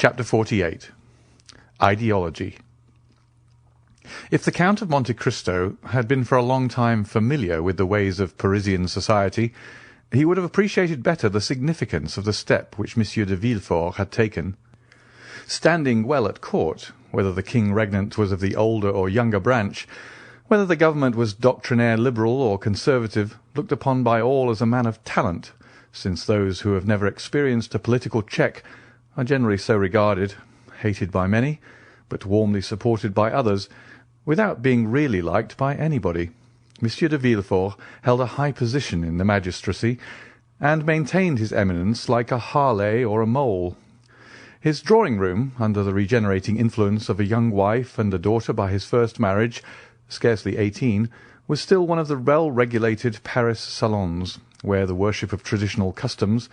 Chapter 48. Ideology. If the Count of Monte Cristo had been for a long time familiar with the ways of Parisian society, he would have appreciated better the significance of the step which Monsieur de Villefort had taken. Standing well at court, whether the king regnant was of the older or younger branch, whether the government was doctrinaire liberal or conservative, looked upon by all as a man of talent, since those who have never experienced a political check are generally so regarded, hated by many, but warmly supported by others, without being really liked by anybody. Monsieur de Villefort held a high position in the magistracy, and maintained his eminence like a Harley or a mole. His drawing-room, under the regenerating influence of a young wife and a daughter by his first marriage, scarcely 18, was still one of the well-regulated Paris salons, where the worship of traditional customs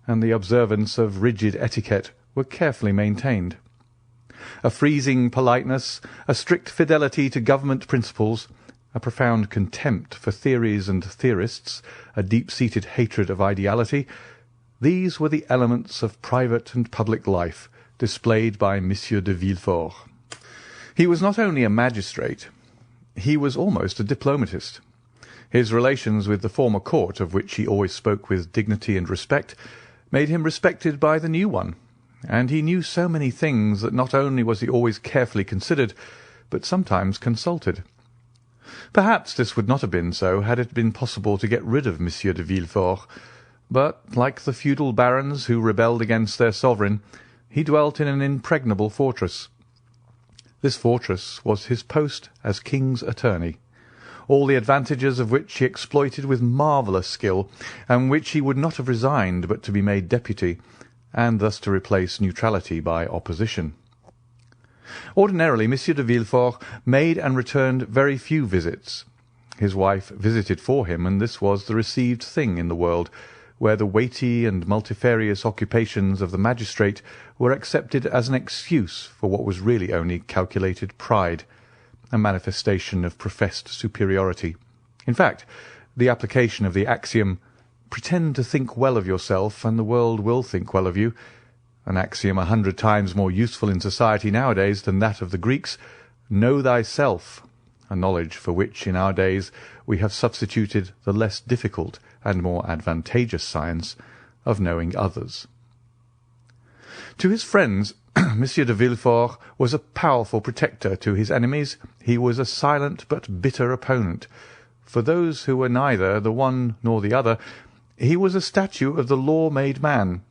and the observance of rigid etiquette were carefully maintained. A freezing politeness, a strict fidelity to government principles, a profound contempt for theories and theorists, a deep-seated hatred of ideality, these were the elements of private and public life displayed by Monsieur de Villefort. He was not only a magistrate, he was almost a diplomatist. His relations with the former court, of which he always spoke with dignity and respect, made him respected by the new one, and he knew so many things that not only was he always carefully considered, but sometimes consulted. Perhaps this would not have been so had it been possible to get rid of Monsieur de Villefort, but, like the feudal barons who rebelled against their sovereign, he dwelt in an impregnable fortress. This fortress was his post as king's attorney, all the advantages of which he exploited with marvellous skill, and which he would not have resigned but to be made deputy, and thus to replace neutrality by opposition. Ordinarily, Monsieur de Villefort made and returned very few visits. His wife visited for him, and this was the received thing in the world, where the weighty and multifarious occupations of the magistrate were accepted as an excuse for what was really only calculated pride, a manifestation of professed superiority. In fact, the application of the axiom, "Pretend to think well of yourself, and the world will think well of you," an axiom 100 times more useful in society nowadays than that of the Greeks, "Know thyself," a knowledge for which in our days we have substituted the less difficult and more advantageous science of knowing others. To his friends, Monsieur de Villefort was a powerful protector. To his enemies he was a silent but bitter opponent. For those who were neither the one nor the other, he was a statue of the law-made man.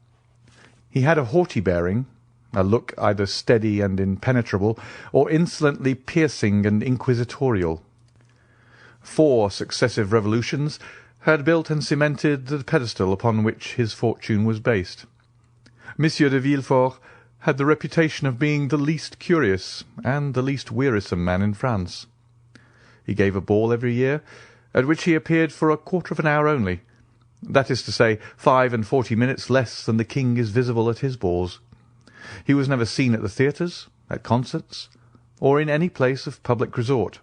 He had a haughty bearing, a look either steady and impenetrable, or insolently piercing and inquisitorial. 4 successive revolutions had built and cemented the pedestal upon which his fortune was based. Monsieur de Villefort had the reputation of being the least curious and the least wearisome man in France. He gave a ball every year, at which he appeared for a quarter of an hour only, that is to say, 45 minutes less than the king is visible at his balls. He was never seen at the theatres, at concerts, or in any place of public resort.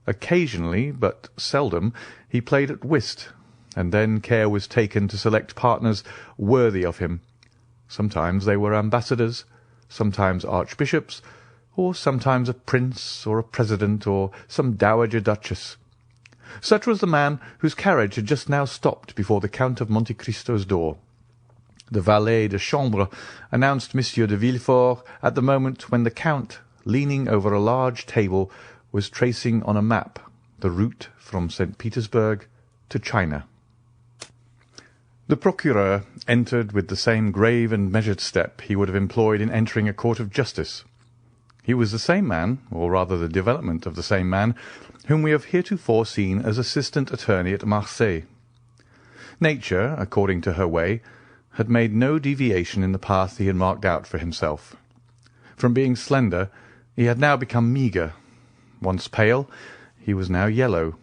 Occasionally, but seldom, he played at whist, and then care was taken to select partners worthy of him. Sometimes they were ambassadors, sometimes archbishops, or sometimes a prince or a president or some dowager duchess. Such was the man whose carriage had just now stopped before the Count of Monte Cristo's door. The valet de chambre announced Monsieur de Villefort at the moment when the Count, leaning over a large table, was tracing on a map the route from St. Petersburg to China. The procureur entered with the same grave and measured step he would have employed in entering a court of justice. He was the same man, or rather the development of the same man, whom we have heretofore seen as assistant attorney at Marseilles. Nature, according to her way, had made no deviation in the path he had marked out for himself. From being slender, he had now become meagre. Once pale, he was now yellow.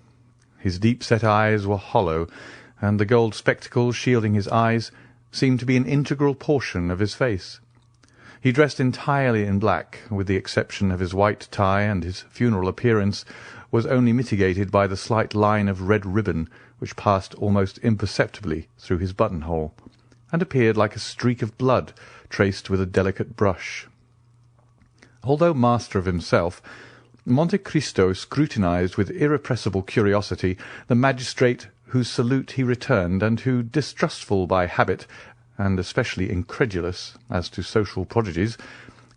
His deep-set eyes were hollow, and the gold spectacles shielding his eyes seemed to be an integral portion of his face. He dressed entirely in black, with the exception of his white tie, and his funeral appearance was only mitigated by the slight line of red ribbon which passed almost imperceptibly through his buttonhole, and appeared like a streak of blood traced with a delicate brush. Although master of himself, Monte Cristo scrutinized with irrepressible curiosity the magistrate whose salute he returned, and who, distrustful by habit, and especially incredulous as to social prodigies,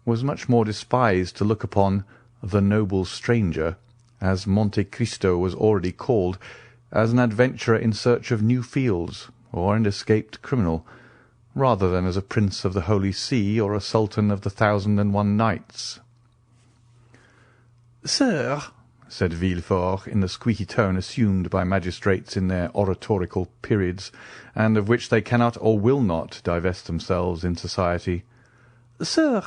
was much more despised to look upon the noble stranger, as Monte Cristo was already called, as an adventurer in search of new fields, or an escaped criminal, rather than as a prince of the Holy See or a sultan of the 1,001 Nights. "Sir," said Villefort, in the squeaky tone assumed by magistrates in their oratorical periods, and of which they cannot or will not divest themselves in society, "Sir,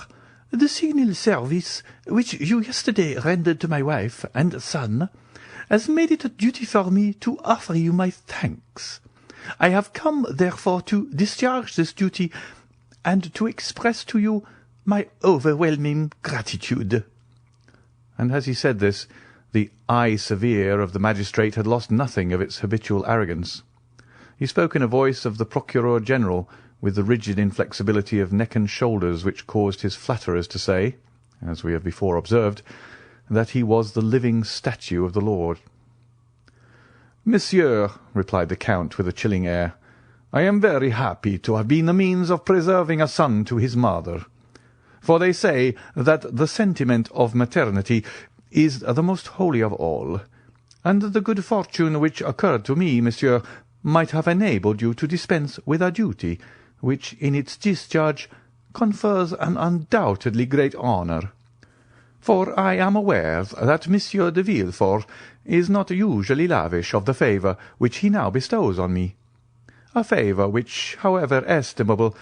the signal service which you yesterday rendered to my wife and son has made it a duty for me to offer you my thanks. I have come, therefore, to discharge this duty, and to express to you my overwhelming gratitude." And as he said this, the eye severe of the magistrate had lost nothing of its habitual arrogance. He spoke in a voice of the Procureur General, with the rigid inflexibility of neck and shoulders which caused his flatterers to say, as we have before observed, that he was the living statue of the Lord. "Monsieur," replied the Count with a chilling air, "I am very happy to have been the means of preserving a son to his mother. For they say that the sentiment of maternity is the most holy of all, and the good fortune which occurred to me, monsieur, might have enabled you to dispense with a duty which in its discharge confers an undoubtedly great honour. For I am aware that Monsieur de Villefort is not usually lavish of the favour which he now bestows on me, a favour which, however estimable,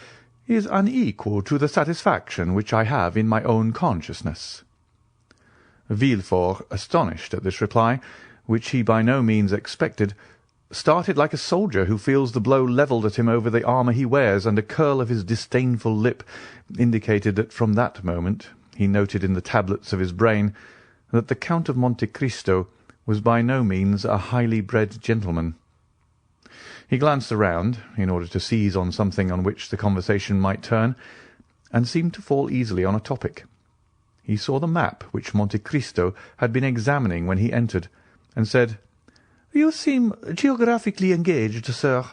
is unequal to the satisfaction which I have in my own consciousness." Villefort, astonished at this reply, which he by no means expected, started like a soldier who feels the blow levelled at him over the armour he wears, and a curl of his disdainful lip indicated that from that moment he noted in the tablets of his brain that the Count of Monte Cristo was by no means a highly bred gentleman. He glanced around, in order to seize on something on which the conversation might turn, and seemed to fall easily on a topic. He saw the map which Monte Cristo had been examining when he entered, and said, "You seem geographically engaged, sir.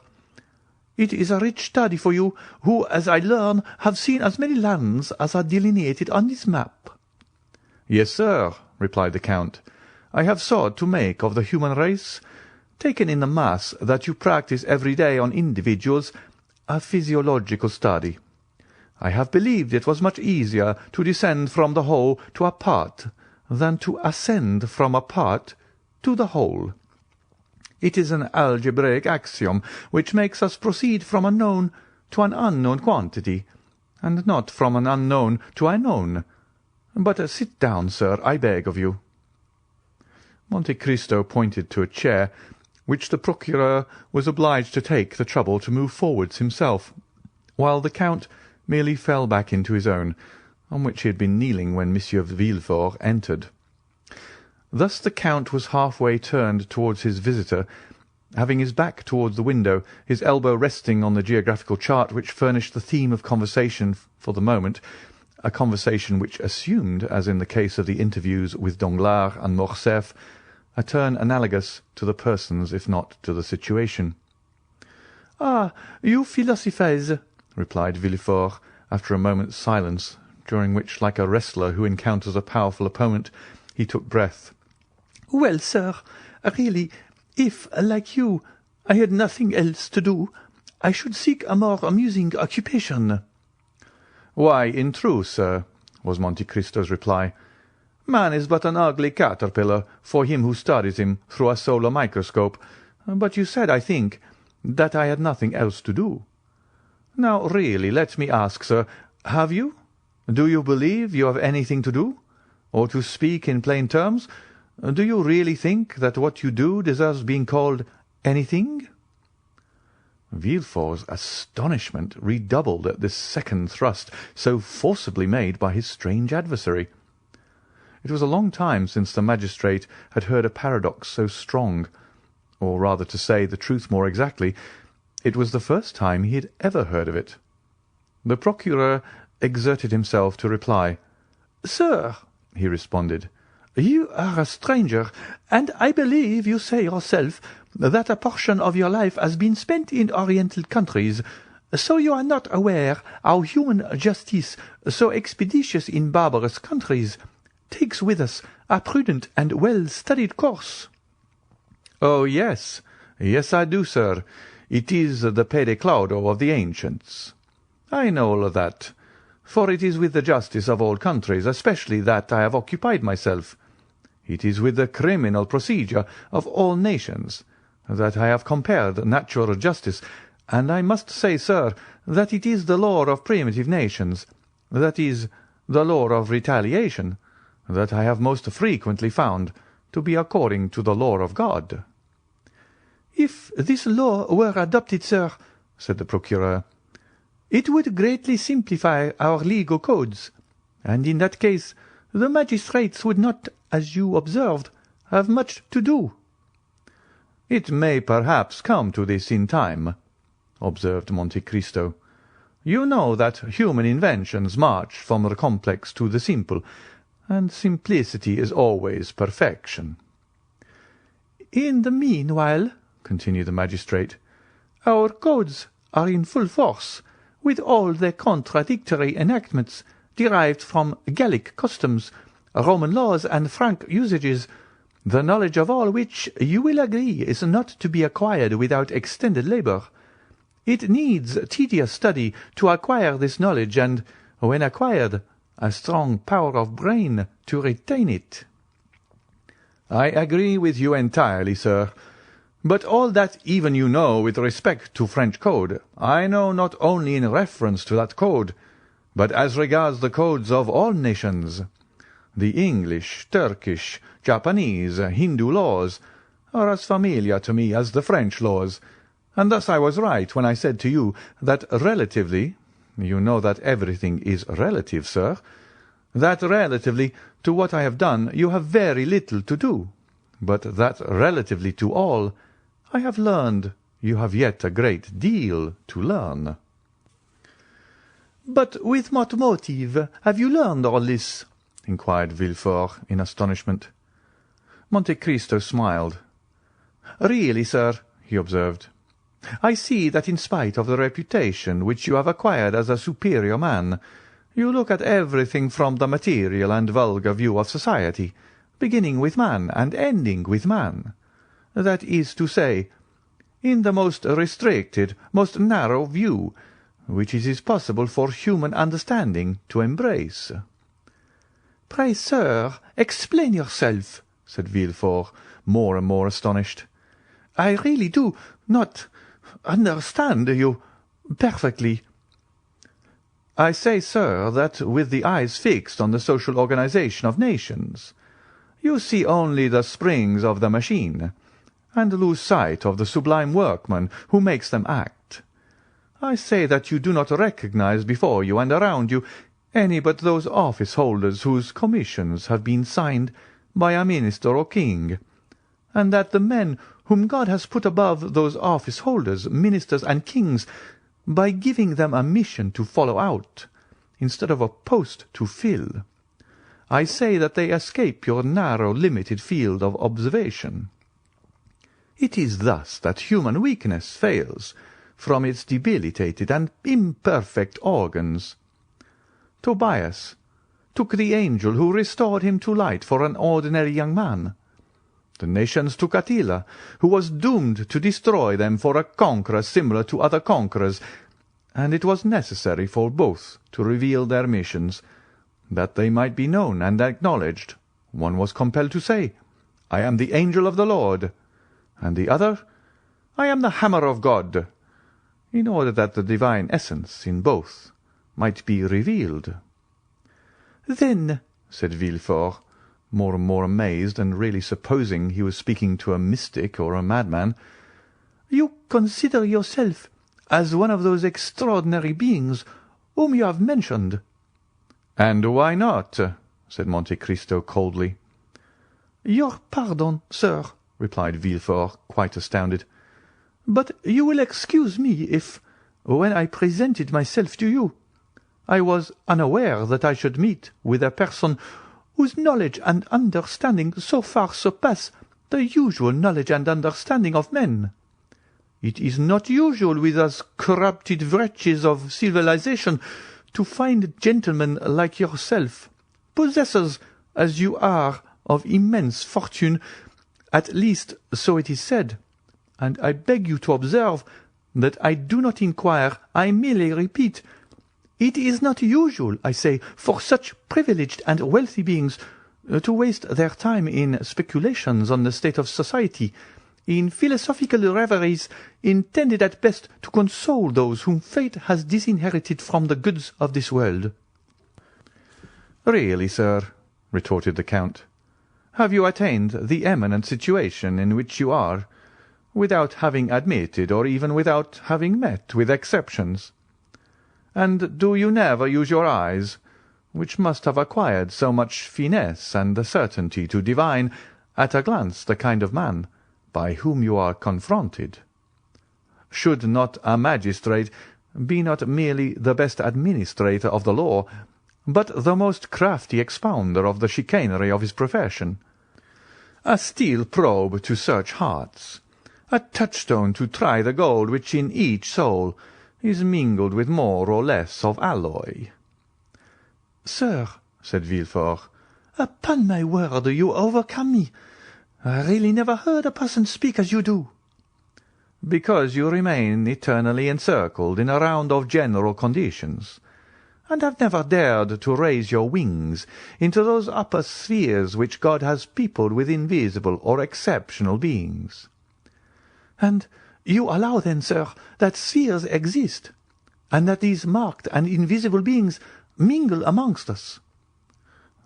It is a rich study for you, who, as I learn, have seen as many lands as are delineated on this map." "Yes, sir," replied the Count. "I have sought to make of the human race, taken in the mass that you practice every day on individuals, a physiological study. I have believed it was much easier to descend from the whole to a part than to ascend from a part to the whole. It is an algebraic axiom which makes us proceed from a known to an unknown quantity, and not from an unknown to a known. But sit down, sir, I beg of you." Monte Cristo pointed to a chair, which the Procureur was obliged to take the trouble to move forwards himself, while the Count merely fell back into his own, on which he had been kneeling when Monsieur Villefort entered. Thus the Count was half-way turned towards his visitor, having his back towards the window, his elbow resting on the geographical chart which furnished the theme of conversation for the moment, a conversation which assumed, as in the case of the interviews with Danglars and Morcerf, a turn analogous to the persons if not to the situation. "Ah, you philosophize," replied Villefort, after a moment's silence, during which, like a wrestler who encounters a powerful opponent, he took breath. "Well, sir, really, if, like you, I had nothing else to do, I should seek a more amusing occupation." "Why, in truth, sir," was Monte Cristo's reply, "man is but an ugly caterpillar for him who studies him through a solar microscope. But you said, I think, that I had nothing else to do. Now, really, let me ask, sir, have you? Do you believe you have anything to do? Or, to speak in plain terms, do you really think that what you do deserves being called anything?" Villefort's astonishment redoubled at this second thrust so forcibly made by his strange adversary. It was a long time since the magistrate had heard a paradox so strong, or rather, to say the truth more exactly, It was the first time he had ever heard of it. The procureur exerted himself to reply. "Sir," he responded, "you are a stranger, and I believe you say yourself that a portion of your life has been spent in Oriental countries, so you are not aware how human justice, so expeditious in barbarous countries, takes with us a prudent and well-studied course." "Oh, yes, yes, I do, sir. It is the pede claudo of the ancients. I know all that, for it is with the justice of all countries, especially that I have occupied myself. It is with the criminal procedure of all nations that I have compared natural justice, and I must say, sir, that it is the law of primitive nations, that is, the law of retaliation, that I have most frequently found to be according to the law of God." "If this law were adopted, sir," said the procureur, "it would greatly simplify our legal codes, and in that case the magistrates would not, as you observed, have much to do." "It may perhaps come to this in time," observed Monte Cristo. "You know that human inventions march from the complex to the simple, and simplicity is always perfection." "In the meanwhile," continued the magistrate, "our codes are in full force, with all their contradictory enactments derived from Gallic customs, Roman laws, and Frank usages, the knowledge of all which, you will agree, is not to be acquired without extended labour. It needs tedious study to acquire this knowledge, and, when acquired, a strong power of brain to retain it." "I agree with you entirely, sir. But all that even you know with respect to French code, I know not only in reference to that code, but as regards the codes of all nations. The English, Turkish, Japanese, Hindu laws are as familiar to me as the French laws, and thus I was right when I said to you that relatively— you know that everything is relative, sir— that relatively to what I have done you have very little to do, but that relatively to all I have learned you have yet a great deal to learn." "But with what motive have you learned all this?" inquired Villefort in astonishment. Monte Cristo smiled. "Really, sir," he observed, "I see that in spite of the reputation which you have acquired as a superior man, you look at everything from the material and vulgar view of society, beginning with man and ending with man. That is to say, in the most restricted, most narrow view, which it is possible for human understanding to embrace." "Pray, sir, explain yourself," said Villefort, more and more astonished. "I really do not understand you perfectly." "I say, sir, that with the eyes fixed on the social organization of nations, you see only the springs of the machine, and lose sight of the sublime workman who makes them act. I say that you do not recognize before you and around you any but those office-holders whose commissions have been signed by a minister or king, and that the men whom God has put above those office-holders, ministers, and kings, by giving them a mission to follow out, instead of a post to fill, I say that they escape your narrow, limited field of observation. It is thus that human weakness fails from its debilitated and imperfect organs. Tobias took the angel who restored him to light for an ordinary young man. The nations took Attila, who was doomed to destroy them for a conqueror similar to other conquerors, and it was necessary for both to reveal their missions, that they might be known and acknowledged. One was compelled to say, "I am the angel of the Lord," and the other, "I am the hammer of God," in order that the divine essence in both might be revealed. "Then," said Villefort, more and more amazed, and really supposing he was speaking to a mystic or a madman, "you consider yourself as one of those extraordinary beings whom you have mentioned?" "And why not?" said Monte Cristo coldly. "Your pardon, sir," replied Villefort, quite astounded. But you will excuse me if, when I presented myself to you, I was unaware that I should meet with a person whose knowledge and understanding so far surpass the usual knowledge and understanding of men. It is not usual with us corrupted wretches of civilization to find gentlemen like yourself, possessors, as you are, of immense fortune, at least so it is said, and I beg you to observe that I do not inquire, I merely repeat. It is not usual, I say, for such privileged and wealthy beings to waste their time in speculations on the state of society, in philosophical reveries intended at best to console those whom fate has disinherited from the goods of this world." "Really, sir," retorted the Count, "have you attained the eminent situation in which you are, without having admitted or even without having met with exceptions? And do you never use your eyes, which must have acquired so much finesse and the certainty to divine at a glance the kind of man by whom you are confronted? Should not a magistrate be not merely the best administrator of the law, but the most crafty expounder of the chicanery of his profession? A steel probe to search hearts, a touchstone to try the gold which in each soul is mingled with more or less of alloy." "Sir," said Villefort, "upon my word you overcome me. I really never heard a person speak as you do." "Because you remain eternally encircled in a round of general conditions, and have never dared to raise your wings into those upper spheres which God has peopled with invisible or exceptional beings." "And you allow then, sir, that spheres exist, and that these marked and invisible beings mingle amongst us?"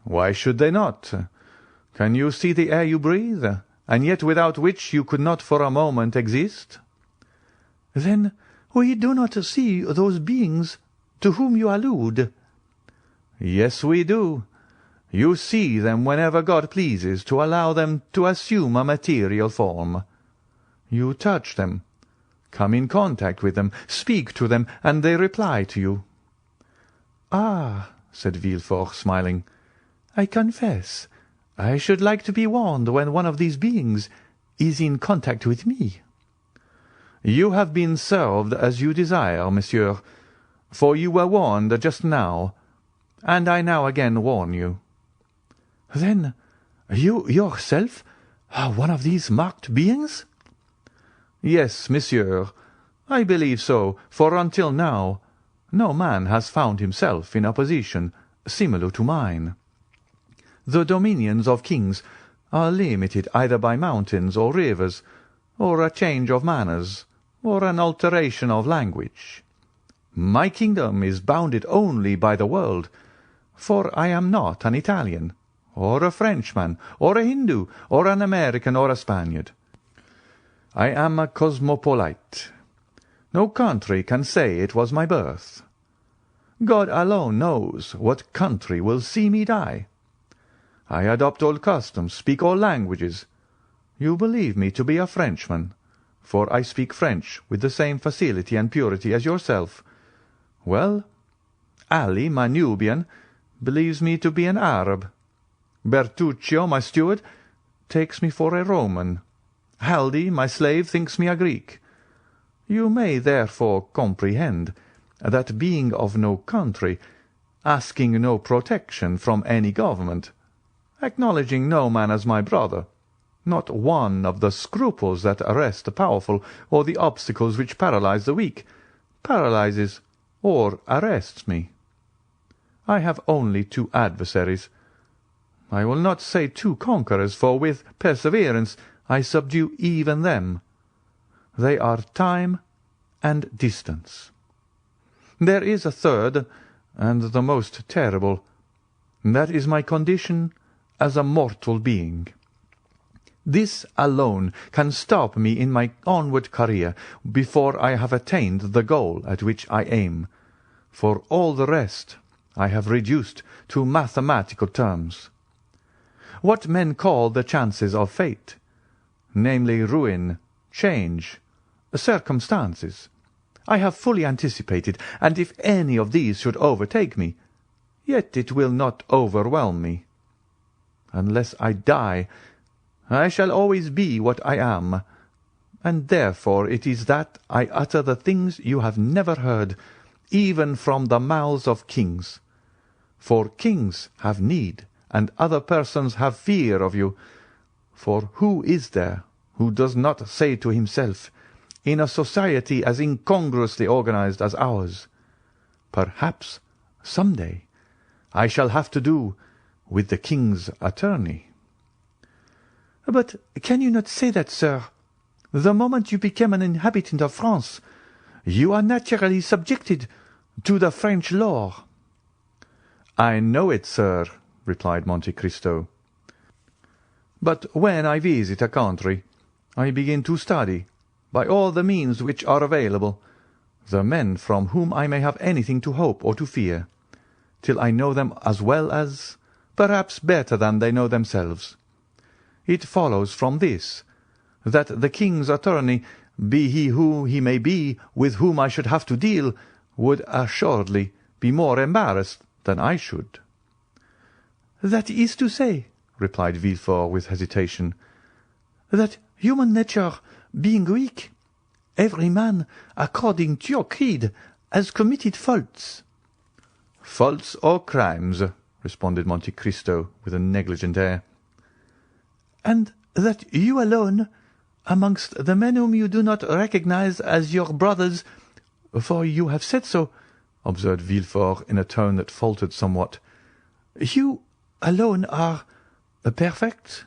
"Why should they not? Can you see the air you breathe, and yet without which you could not for a moment exist?" "Then we do not see those beings to whom you allude?" "Yes, we do. You see them whenever God pleases to allow them to assume a material form. You touch them, come in contact with them, speak to them, and they reply to you." "Ah," said Villefort, smiling, "I confess I should like to be warned when one of these beings is in contact with me." "You have been served as you desire, monsieur, for you were warned just now, and I now again warn you." "Then you yourself are one of these marked beings?" "Yes, monsieur, I believe so, for until now no man has found himself in a position similar to mine. The dominions of kings are limited either by mountains or rivers, or a change of manners, or an alteration of language. My kingdom is bounded only by the world, for I am not an Italian, or a Frenchman, or a Hindu, or an American, or a Spaniard. I am a cosmopolite. No country can say it was my birth. God alone knows what country will see me die. I adopt all customs, speak all languages. You believe me to be a Frenchman, for I speak French with the same facility and purity as yourself. Well, Ali, my Nubian, believes me to be an Arab. Bertuccio, my steward, takes me for a Roman. Haldi, my slave, thinks me a Greek. You may therefore comprehend that being of no country, asking no protection from any government, acknowledging no man as my brother, not one of the scruples that arrest the powerful or the obstacles which paralyze the weak, paralyzes or arrests me. I have only two adversaries. I will not say two conquerors, for with perseverance I subdue even them. They are time and distance. There is a third, and the most terrible. That is my condition as a mortal being. This alone can stop me in my onward career before I have attained the goal at which I aim. For all the rest I have reduced to mathematical terms. What men call the chances of fate, namely ruin, change, circumstances. I have fully anticipated, and if any of these should overtake me, yet it will not overwhelm me. Unless I die, I shall always be what I am, and therefore it is that I utter the things you have never heard, even from the mouths of kings. For kings have need, and other persons have fear of you. For who is there who does not say to himself, in a society as incongruously organized as ours, perhaps some day I shall have to do with the king's attorney? But can you not say that, sir? The moment you become an inhabitant of France, you are naturally subjected to the French law. I know it, sir, replied Monte Cristo. But when I visit a country, I begin to study, by all the means which are available, the men from whom I may have anything to hope or to fear, till I know them as well as, perhaps better than they know themselves. It follows from this, that the king's attorney, be he who he may be with whom I should have to deal, would assuredly be more embarrassed than I should. That is to say, replied Villefort with hesitation, that human nature being weak, every man, according to your creed, has committed faults. Faults or crimes, responded Monte Cristo with a negligent air. And that you alone, amongst the men whom you do not recognize as your brothers, for you have said so, observed Villefort in a tone that faltered somewhat, you alone are perfect?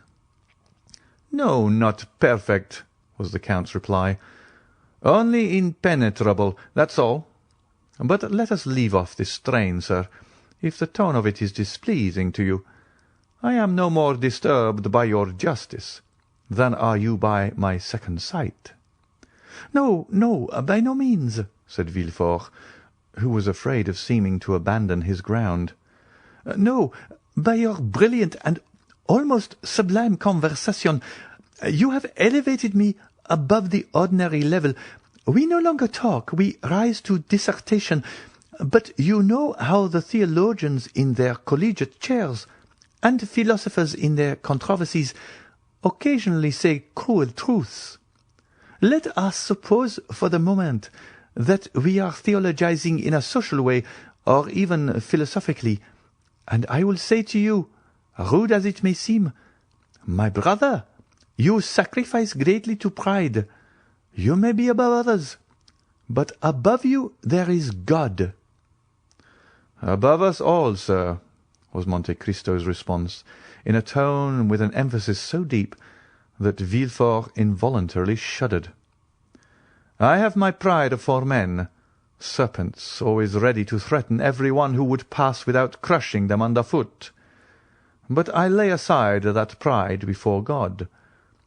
No, not perfect, was the Count's reply. Only impenetrable, that's all. But let us leave off this strain, sir, if the tone of it is displeasing to you. I am no more disturbed by your justice than are you by my second sight. No, by no means, said Villefort, who was afraid of seeming to abandon his ground. No, by your brilliant and almost sublime conversation. You have elevated me above the ordinary level. We no longer talk, we rise to dissertation. But you know how the theologians in their collegiate chairs, and philosophers in their controversies, occasionally say cruel truths. Let us suppose for the moment that we are theologizing in a social way, or even philosophically, and I will say to you, rude as it may seem, my brother, you sacrifice greatly to pride. You may be above others, but above you there is God. Above us all, sir, was Monte Cristo's response, in a tone with an emphasis so deep that Villefort involuntarily shuddered. I have my pride afore men, serpents always ready to threaten every one who would pass without crushing them under foot. But I lay aside that pride before God,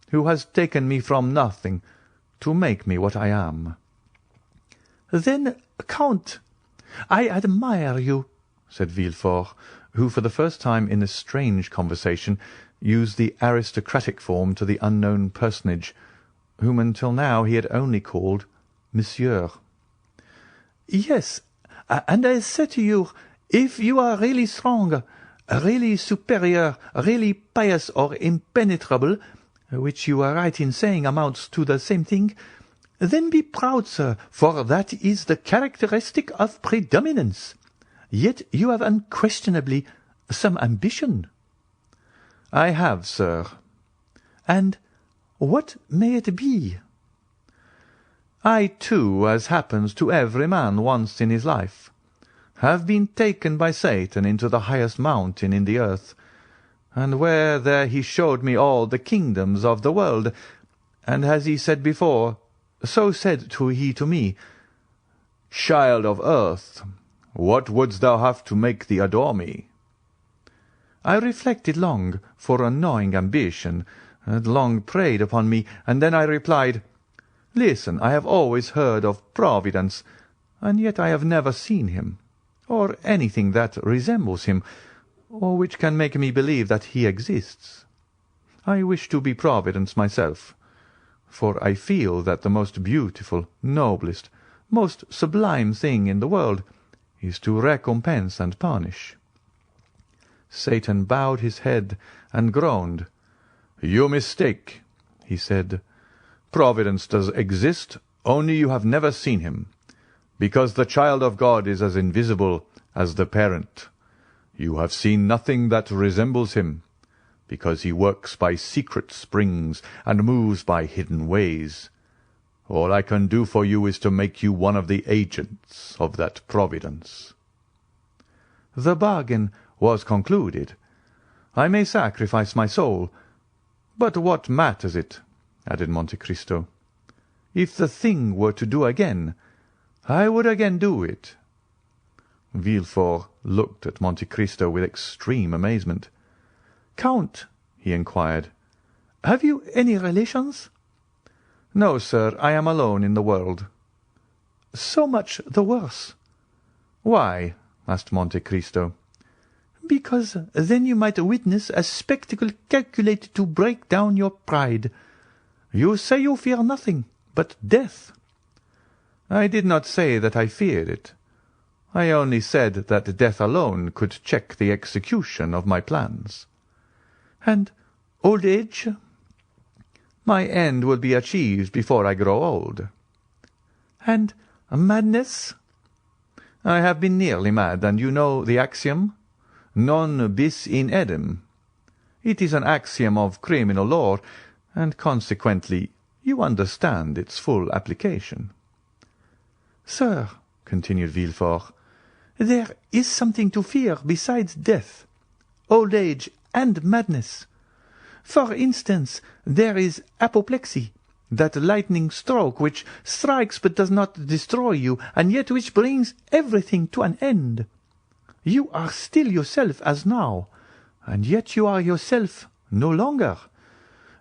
who has taken me from nothing to make me what I am. Then, Count, I admire you, said Villefort, who for the first time in this strange conversation used the aristocratic form to the unknown personage, whom until now he had only called Monsieur. Yes, and I say to you, if you are really strong, really superior, really pious or impenetrable, which you are right in saying amounts to the same thing, then be proud, sir, for that is the characteristic of predominance. Yet you have unquestionably some ambition. I have, sir. And what may it be? I, too, as happens to every man once in his life, have been taken by Satan into the highest mountain in the earth, and where there he showed me all the kingdoms of the world, and as he said before, so said he to me, Child of earth, what wouldst thou have to make thee adore me? I reflected long, for a gnawing ambition had long preyed upon me, and then I replied, Listen, I have always heard of Providence, and yet I have never seen him, or anything that resembles him, or which can make me believe that he exists. I wish to be Providence myself. for I feel that the most beautiful, noblest, most sublime thing in the world is to recompense and punish." Satan bowed his head and groaned. "You mistake," he said. "Providence does exist, only you have never seen him, because the child of God is as invisible as the parent. You have seen nothing that resembles him, because he works by secret springs and moves by hidden ways. All I can do for you is to make you one of the agents of that providence." The bargain was concluded. I may sacrifice my soul, but what matters it? Added Monte Cristo. If the thing were to do again, I would again do it. Villefort looked at Monte Cristo with extreme amazement. "Count," he inquired, "have you any relations?" "No, sir, I am alone in the world." "So much the worse." "Why?" asked Monte Cristo. "Because then you might witness a spectacle calculated to break down your pride. You say you fear nothing but death." "I did not say that I feared it. I only said that death alone could check the execution of my plans." "And old age?" "My end will be achieved before I grow old." "And madness?" "I have been nearly mad, and you know the axiom, non bis in idem. It is an axiom of criminal law, and consequently you understand its full application." "Sir," continued Villefort, "there is something to fear besides death, old age, and madness. For instance, there is apoplexy, that lightning stroke which strikes but does not destroy you, and yet which brings everything to an end. You are still yourself as now, and yet you are yourself no longer.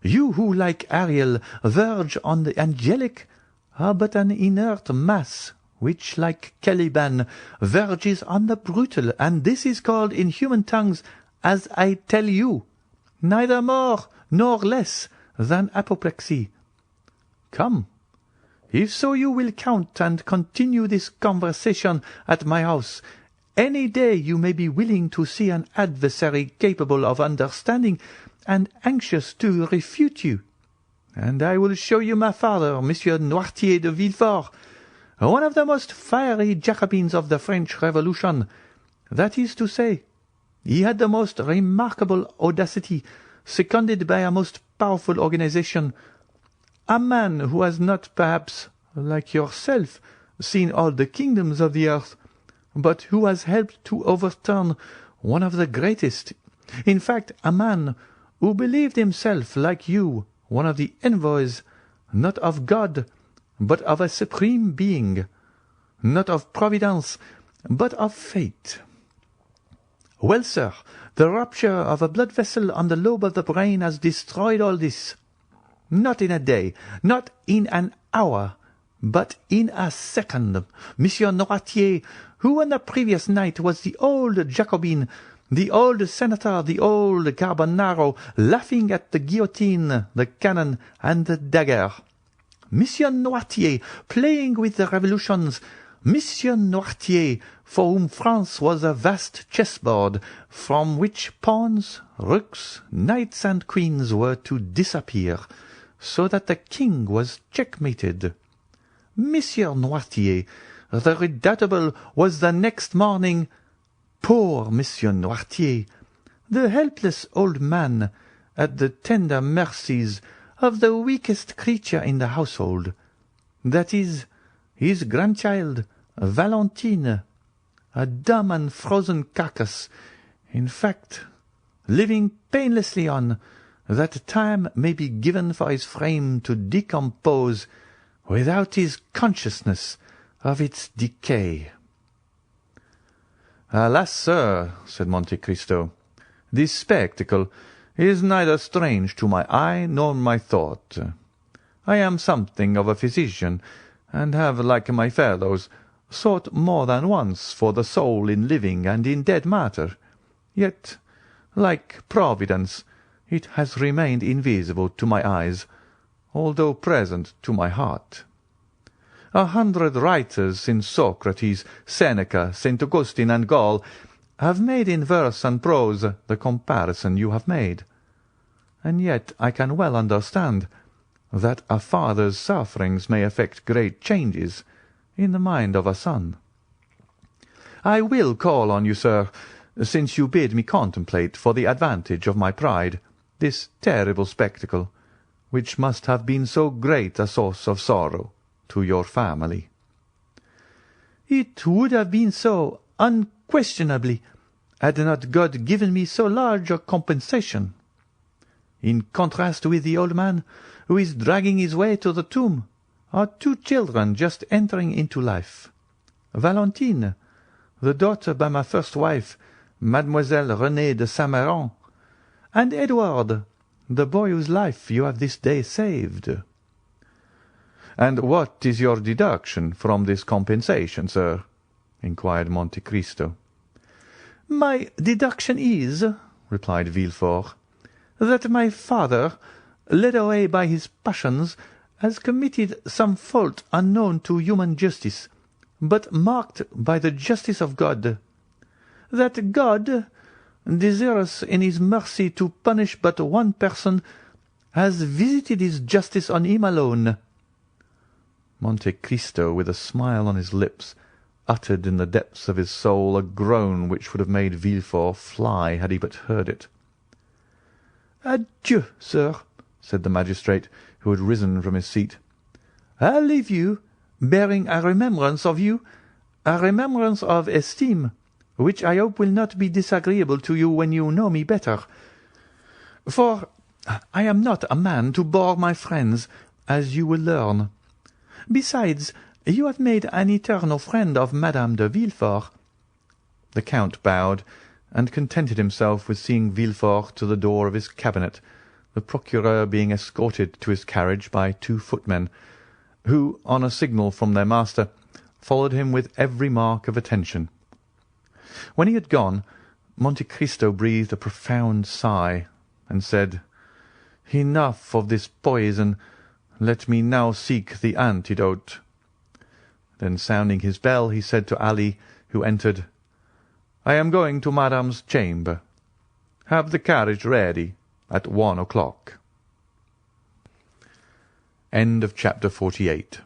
You who, like Ariel, verge on the angelic, are but an inert mass, which, like Caliban, verges on the brutal, and this is called in human tongues, as I tell you, neither more nor less than apoplexy. Come, if so you will count and continue this conversation at my house. Any day you may be willing to see an adversary capable of understanding and anxious to refute you, and I will show you my father, Monsieur Noirtier de Villefort, one of the most fiery Jacobins of the French Revolution. That is to say, he had the most remarkable audacity, seconded by a most powerful organization. A man who has not, perhaps, like yourself, seen all the kingdoms of the earth, but who has helped to overturn one of the greatest. In fact, a man who believed himself, like you, one of the envoys, not of God, but of a supreme being, not of Providence, but of fate. Well, sir, the rupture of a blood vessel on the lobe of the brain has destroyed all this. Not in a day, not in an hour, but in a second. Monsieur Noirtier, who on the previous night was the old Jacobin, the old senator, the old Carbonaro, laughing at the guillotine, the cannon, and the dagger. Monsieur Noirtier, playing with the revolutions. Monsieur Noirtier, for whom France was a vast chessboard, from which pawns, rooks, knights, and queens were to disappear, so that the king was checkmated. Monsieur Noirtier, the redoubtable, was the next morning. Poor Monsieur Noirtier, the helpless old man, at the tender mercies of the weakest creature in the household, that is, his grandchild, Valentine, a dumb and frozen carcass, in fact, living painlessly on, that time may be given for his frame to decompose without his consciousness of its decay." "Alas, sir," said Monte Cristo, "this spectacle is neither strange to my eye nor my thought. I am something of a physician, and have, like my fellows, sought more than once for the soul in living and in dead matter. Yet, like Providence, it has remained invisible to my eyes, although present to my heart. 100 writers since Socrates, Seneca, St. Augustine, and Gall have made in verse and prose the comparison you have made. And yet I can well understand that a father's sufferings may effect great changes in the mind of a son. I will call on you, sir, since you bid me contemplate for the advantage of my pride this terrible spectacle, which must have been so great a source of sorrow to your family. It would have been so, unquestionably, had not God given me so large a compensation. In contrast with the old man, who is dragging his way to the tomb, are 2 children just entering into life. Valentine, the daughter by my first wife, Mademoiselle Renée de Saint-Méran, and Edward, the boy whose life you have this day saved." "And what is your deduction from this compensation, sir?" inquired Monte Cristo. "My deduction is," replied Villefort, "that my father, led away by his passions, has committed some fault unknown to human justice, but marked by the justice of God. That God, desirous in his mercy to punish but one person, has visited his justice on him alone." Monte Cristo, with a smile on his lips, uttered in the depths of his soul a groan which would have made Villefort fly had he but heard it. "Adieu, sir," said the magistrate, who had risen from his seat. "I leave you, bearing a remembrance of you, a remembrance of esteem, which I hope will not be disagreeable to you when you know me better. For I am not a man to bore my friends, as you will learn. Besides, you have made an eternal friend of Madame de Villefort." The Count bowed, and contented himself with seeing Villefort to the door of his cabinet, the procureur being escorted to his carriage by 2 footmen, who, on a signal from their master, followed him with every mark of attention. When he had gone, Monte Cristo breathed a profound sigh, and said, "Enough of this poison. Let me now seek the antidote." Then sounding his bell, he said to Ali, who entered, "I am going to Madame's chamber. Have the carriage ready at 1 o'clock." Chapter 48